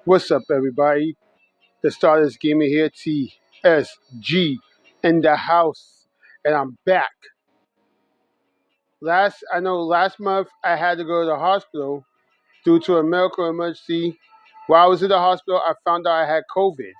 What's up, everybody? The Stardust Gamer here, TSG in the house, and I'm back. Last month I had to go to the hospital due to a medical emergency. While I was in the hospital, I found out I had COVID,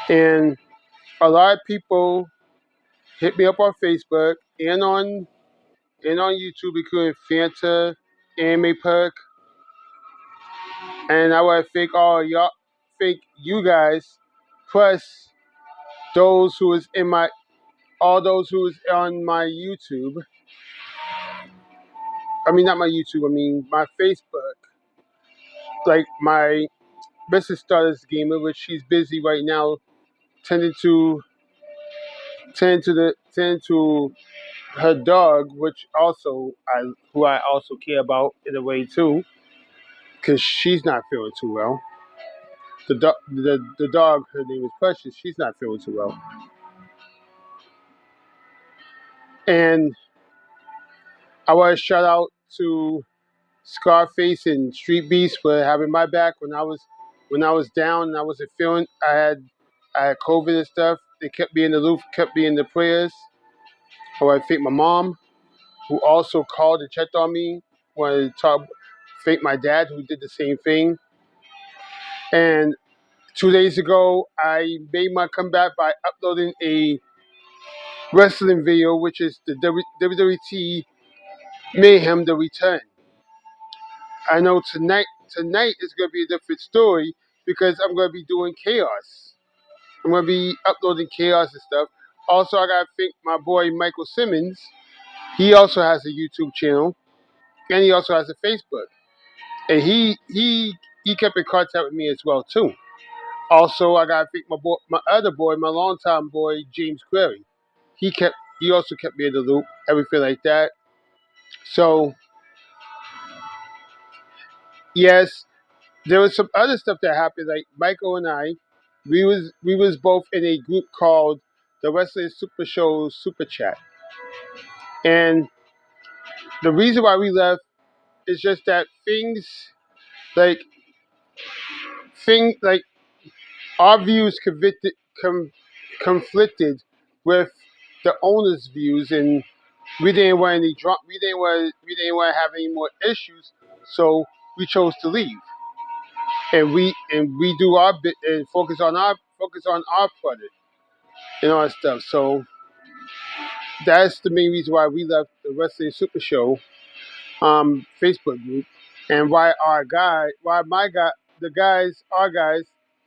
and a lot of people hit me up on Facebook and on YouTube, including Fanta, Anime Perk, and I would think, oh, y'all, think you guys, plus those who was in my all those who was on my YouTube. I mean, not my YouTube. I mean, my Facebook. Like my Mrs. Stardust Gamer, which she's busy right now tending to tend to her dog, which also I also care about in a way too, because she's not feeling too well. The dog, her name is Precious. She's not feeling too well, and I want to shout out to Scarface and Street Beast for having my back when I was down and I wasn't feeling. I had COVID and stuff. They kept me in the loop, kept me in the prayers. I want to thank my mom, who also called and checked on me. Want to thank my dad, who did the same thing. And 2 days ago, I made my comeback by uploading a wrestling video, which is the WWE Mayhem: The Return. I know tonight is going to be a different story because I'm going to be doing chaos. I'm going to be uploading chaos and stuff. Also, I got to thank my boy Michael Simmons. He also has a YouTube channel and he also has a Facebook. And he kept in contact with me as well too. Also, I got to thank my other boy, my longtime boy James Query. He also kept me in the loop, everything like that. So yes, there was some other stuff that happened. Like Michael and I, we was both in a group called the Wrestling Super Show Super Chat, and the reason why we left is just that like things like our views conflicted with the owner's views, and we didn't want any drunk. We didn't want to have any more issues, so we chose to leave, and we do our bit and focus on our product and all that stuff. So that's the main reason why we left the Wrestling Super Show Facebook group, and our guys,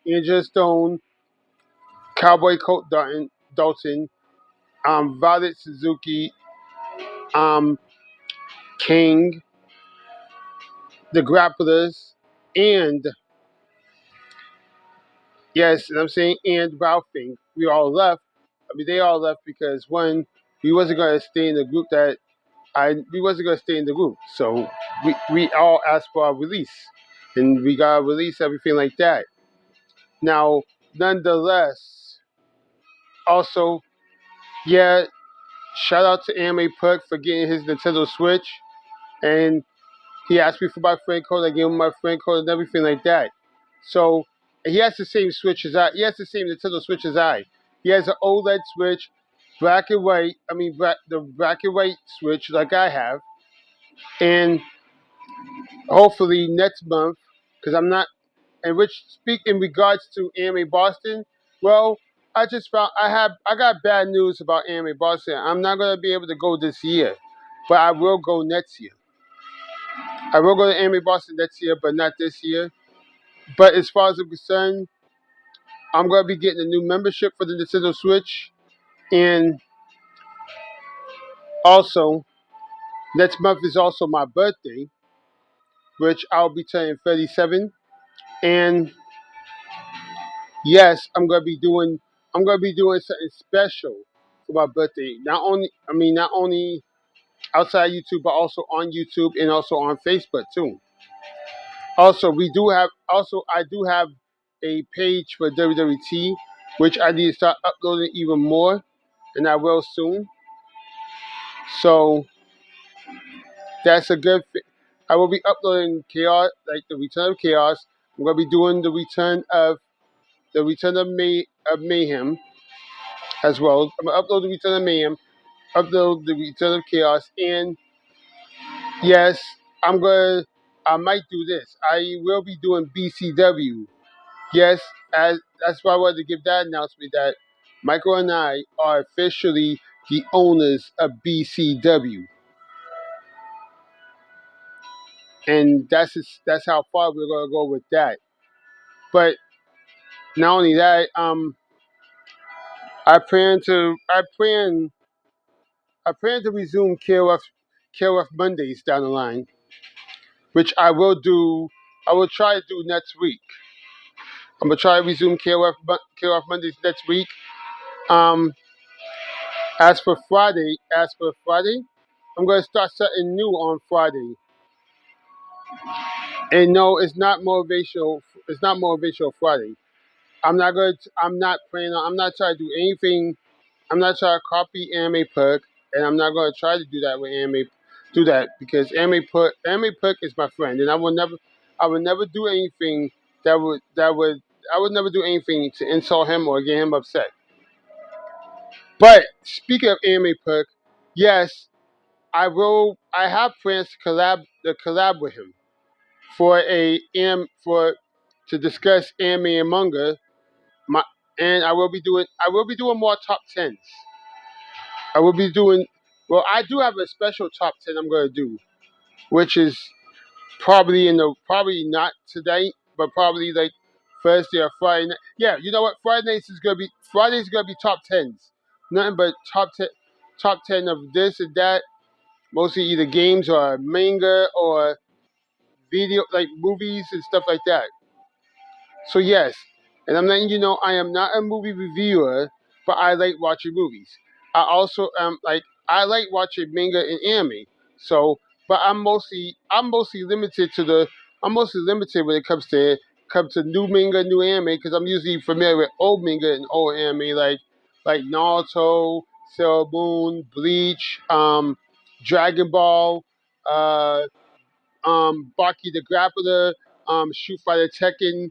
Angel Stone, Cowboy Colt Dalton, Violet Suzuki, um, King, the Grapplers, and yes, and I'm saying and Ralphing. We all left. I mean, they all left because one, we wasn't going to stay in the group we wasn't gonna stay in the group, so we all asked for our release, and we got a release, everything like that. Now, nonetheless, also, yeah, shout out to Anime Perk for getting his Nintendo Switch, and he asked me for my friend code. I gave him my friend code and everything like that. So he has the same Switch as I. He has the same Nintendo Switch as I. He has an OLED Switch, black and white. I mean, the black and white Switch like I have, and hopefully next month, because I'm not. And which speak in regards to Anime Boston, well, I just found I got bad news about Anime Boston. I'm not gonna be able to go this year, but I will go next year. I will go to Anime Boston next year, but not this year. But as far as I'm concerned, I'm gonna be getting a new membership for the Nintendo Switch, and also next month is also my birthday, which I'll be turning 37. And yes, I'm gonna be doing something special for my birthday. Not only outside YouTube, but also on YouTube and also on Facebook too. Also I do have a page for WWT, which I need to start uploading even more, and I will soon. So that's a good. I will be uploading Chaos, like the Return of Chaos, I'm gonna be doing the return of mayhem as well. I'm gonna upload the return of mayhem, upload the return of chaos, and yes, I'm gonna. I might do this. I will be doing BCW. Yes, as that's why I wanted to give that announcement that Michael and I are officially the owners of BCW, and that's how far we're gonna go with that. But not only that, I plan to resume KOF Mondays down the line, which I will do. I will try to do next week. I'm gonna try to resume KOF Mondays next week. Um, as for Friday, I'm gonna start something new on Friday. And no, it's not motivational. It's not motivational Friday. I'm not planning. I'm not trying to do anything. I'm not trying to copy Anime Perk, and I'm not going to try to do that with Anime. Do that because Anime Perk is my friend, and I would never do anything that would. I would never do anything to insult him or get him upset. But speaking of Anime Perk, yes, I will. I have plans to collab with him for for to discuss anime and manga. My and I will be doing more top tens. I will be doing well. I do have a special top ten I'm going to do, which is probably not today, but probably like Thursday or Friday. Yeah, you know what? Friday's gonna be top tens. Nothing but top ten of this and that. Mostly either games or manga or video like movies and stuff like that. So yes, and I'm letting you know I am not a movie reviewer, but I like watching movies. I also I like watching manga and anime. So, but I'm mostly limited when it comes to new manga, new anime because I'm usually familiar with old manga and old anime like Naruto, Sailor Moon, Bleach, Dragon Ball, uh, Baki the Grappler, Shoot Fighter Tekken.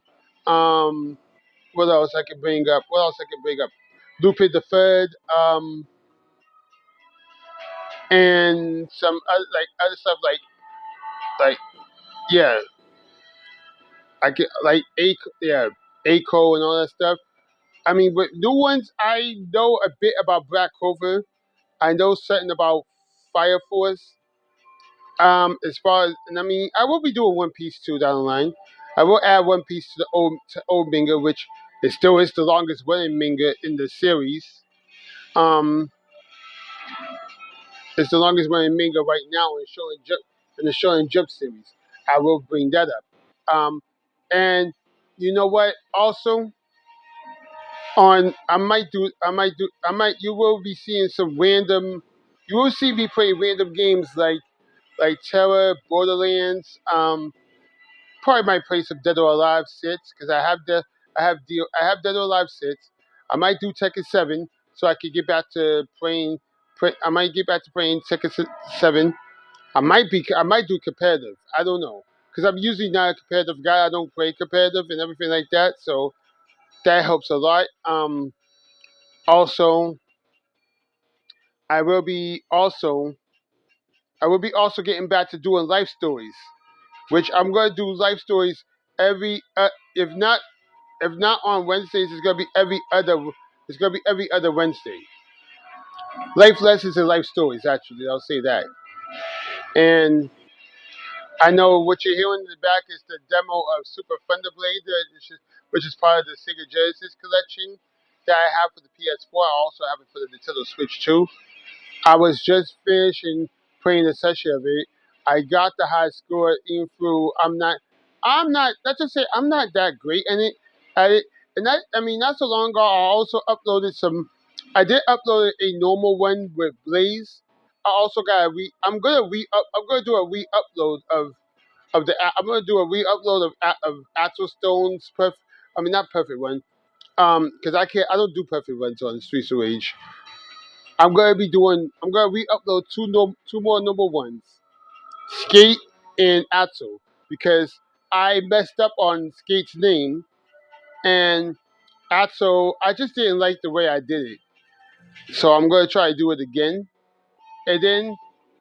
What else I can bring up? Lupin the Third, and some other stuff like yeah, I get like Aiko and all that stuff. I mean, but new ones I know a bit about Black Clover. I know something about Fire Force. As far as and I mean, I will be doing One Piece too down the line. I will add One Piece to the old manga, which it still is the longest running manga in the series. Um, it's the longest running manga right now in the Shonen Jump series. I will bring that up. And you know what? Also, on I might you will be seeing some random. You will see me play random games like Terra, Borderlands. Probably might play some Dead or Alive sits because I have Dead or Alive sits. I might do Tekken 7 so I could get back to playing. I might get back to playing Tekken 7. I might do competitive. I don't know because I'm usually not a competitive guy. I don't play competitive and everything like that. So that helps a lot. Also, I will be also I will be also getting back to doing life stories, which I'm going to do life stories every if not on Wednesdays, it's gonna be every other Wednesday. Life lessons and life stories, actually, I'll say that. And I know what you're hearing in the back is the demo of Super Thunder Blade, which is part of the Sega Genesis collection that I have for the PS4. I also have it for the Nintendo Switch too. I was just finishing playing a session of it. I got the high score even through. Let's just say I'm not that great in it. At it, and that I mean not so long ago. I also uploaded some. I did upload a normal one with Blaze. I also got a re. I'm gonna do a re-upload of the. I'm gonna do a re-upload of Actual Stone's perfect. I mean not perfect one. Because I can't. I don't do perfect ones on Streets of Rage. I'm gonna re-upload two more number ones, Skate and Atsu, because I messed up on Skate's name, and also I just didn't like the way I did it. So I'm gonna try to do it again, and then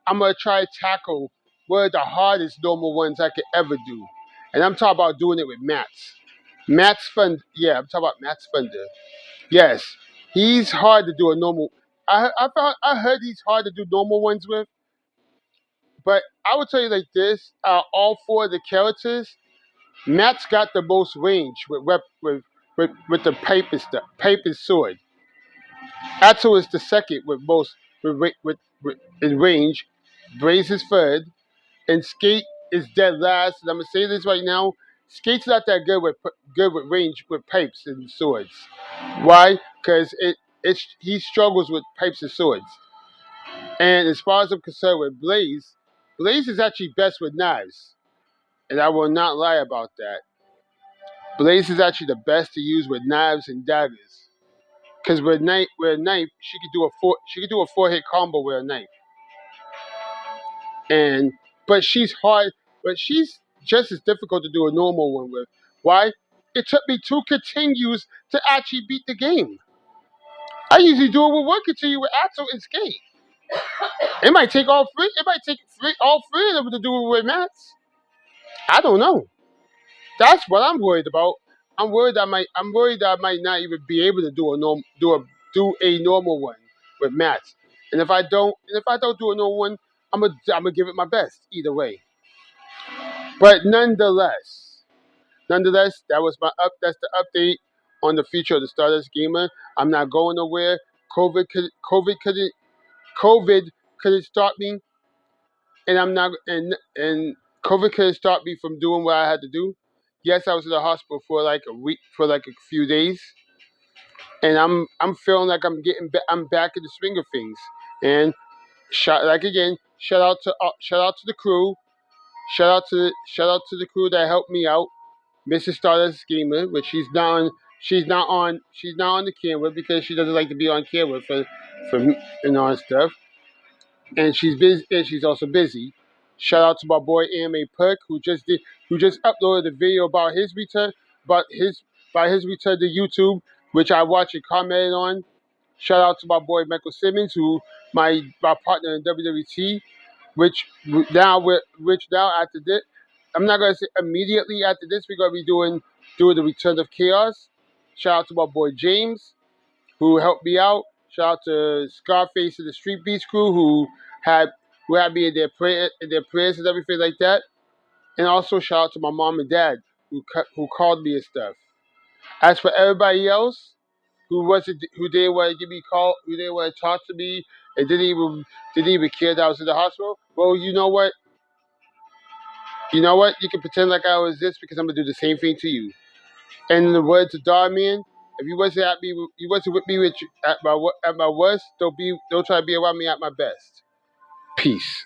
I'm gonna try to tackle one of the hardest normal ones I could ever do, and I'm talking about doing it with Mats. Mats Fund, yeah, I'm talking about Mats Funder. Yes, he's hard to do a normal. I heard he's hard to do normal ones with, but I would tell you like this: all four of the characters, Matt's got the most range with the pipe and stuff, pipe and sword. Atto is the second with most with in range. Blaze is third, and Skate is dead last. And I'm gonna say this right now: Skate's not that good with range with pipes and swords. Why? Because he struggles with pipes and swords. And as far as I'm concerned with Blaze, Blaze is actually best with knives, and I will not lie about that. Blaze is actually the best to use with knives and daggers. Because with a knife, she could do a 4 hit combo with a knife. And but she's hard, but she's just as difficult to do a normal one with. Why? It took me 2 continues to actually beat the game. I usually do it with 1 continue with Axel and Skate. It might take all three. It might take all three of them to do it with Mats. I don't know. That's what I'm worried about. I'm worried that I might not even be able to do a normal one with Mats. And if I don't do a normal one, I'm gonna give it my best either way. But nonetheless, that's the update on the future of the Stardust Gamer. I'm not going nowhere. COVID couldn't stop me, and I'm not and COVID couldn't stop me from doing what I had to do. Yes, I was in the hospital for like a week, for like a few days, and I'm feeling like I'm back in the swing of things. And shout out to the crew, shout out to the crew that helped me out, Mrs. Stardust Gamer, which she's not on the camera because she doesn't like to be on camera for and all that stuff, and she's busy, and she's also busy. Shout out to my boy Anime Perk who just uploaded a video about his return about his by his return to YouTube, which I watched and commented on. Shout out to my boy Michael Simmons, who my partner in WWT, which now after this, I'm not gonna say immediately after this we're gonna be doing the Return of Chaos. Shout out to my boy James, who helped me out. Shout out to Scarface and the Street Beats crew had who had me in their prayers and everything like that. And also shout out to my mom and dad who called me and stuff. As for everybody else who didn't want to give me a call, who didn't want to talk to me, and didn't even care that I was in the hospital, well, you know what? You know what? You can pretend like I was this because I'm gonna do the same thing to you. And in the words of Darman, if you wasn't with me at my worst, don't try to be around me at my best. Peace.